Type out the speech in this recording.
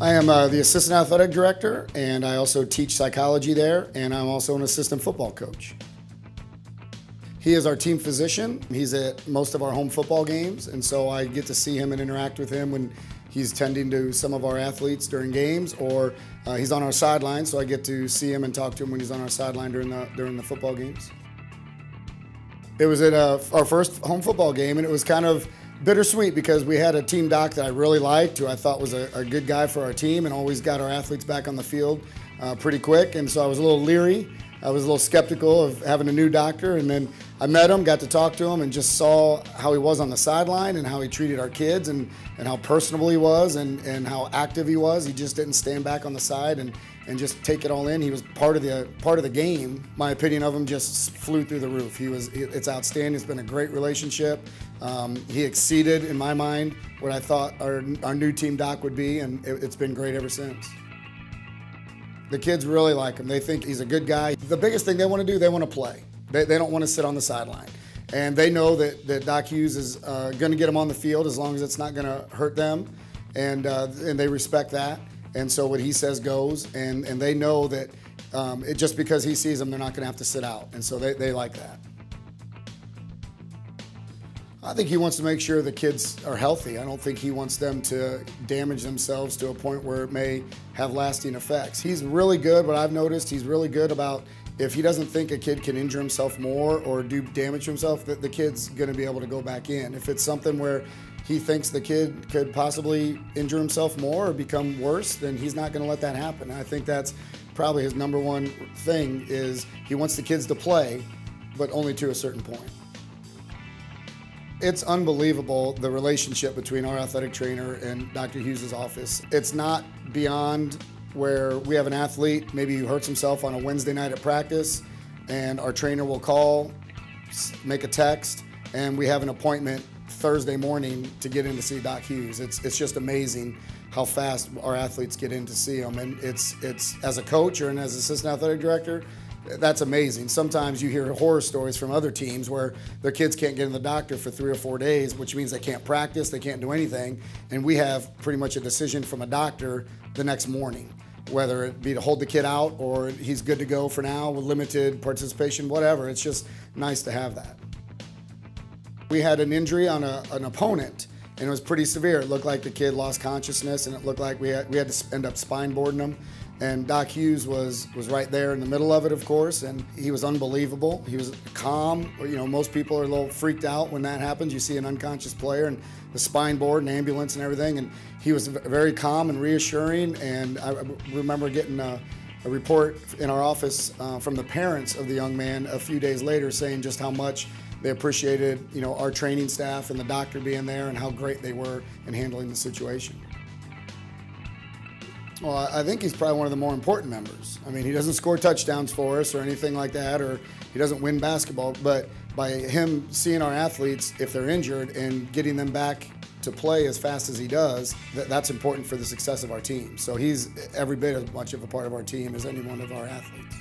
I am the assistant athletic director, and I also teach psychology there, and I'm also an assistant football coach. He is our team physician. He's at most of our home football games, and so I get to see him and interact with him when he's tending to some of our athletes during games, or he's on our sideline, so I get to see him and talk to him when he's on our sideline during the football games. It was at our first home football game, and it was kind of bittersweet because we had a team doc that I really liked, who I thought was a good guy for our team and always got our athletes back on the field pretty quick, and so I was a little leery. I was a little skeptical of having a new doctor, and then I met him, got to talk to him, and just saw how he was on the sideline and how he treated our kids and how personable he was and how active he was. He just didn't stand back on the side and just take it all in. He was part of the game. My opinion of him just flew through the roof. It's outstanding. It's been a great relationship. He exceeded, in my mind, what I thought our new team doc would be, and it's been great ever since. The kids really like him. They think he's a good guy. The biggest thing they want to do, they want to play. They don't want to sit on the sideline. And they know that Doc Hughes is going to get them on the field as long as it's not going to hurt them. And they respect that. And so what he says goes. And they know that just because he sees them, they're not going to have to sit out. And so they like that. I think he wants to make sure the kids are healthy. I don't think he wants them to damage themselves to a point where it may have lasting effects. He's really good, what I've noticed, he's really good about if he doesn't think a kid can injure himself more or do damage to himself, that the kid's gonna be able to go back in. If it's something where he thinks the kid could possibly injure himself more or become worse, then he's not gonna let that happen. I think that's probably his number one thing is he wants the kids to play, but only to a certain point. It's unbelievable, the relationship between our athletic trainer and Dr. Hughes' office. It's not beyond where we have an athlete, maybe who hurts himself on a Wednesday night at practice, and our trainer will call, make a text, and we have an appointment Thursday morning to get in to see Doc Hughes. It's just amazing how fast our athletes get in to see him. And it's as a coach or as assistant athletic director, that's amazing. Sometimes you hear horror stories from other teams where their kids can't get in the doctor for 3 or 4 days, which means they can't practice, they can't do anything, and we have pretty much a decision from a doctor the next morning, whether it be to hold the kid out or he's good to go for now with limited participation, whatever. It's just nice to have that. We had an injury on an opponent, and it was pretty severe. It looked like the kid lost consciousness, and it looked like we had to end up spine boarding him. And Doc Hughes was right there in the middle of it, of course, and he was unbelievable. He was calm. You know, most people are a little freaked out when that happens. You see an unconscious player and the spine board and ambulance and everything, and he was very calm and reassuring. And I remember getting a report in our office from the parents of the young man a few days later saying just how much they appreciated, you know, our training staff and the doctor being there and how great they were in handling the situation. Well, I think he's probably one of the more important members. I mean, he doesn't score touchdowns for us or anything like that, or he doesn't win basketball, but by him seeing our athletes, if they're injured, and getting them back to play as fast as he does, that's important for the success of our team. So he's every bit as much of a part of our team as any one of our athletes.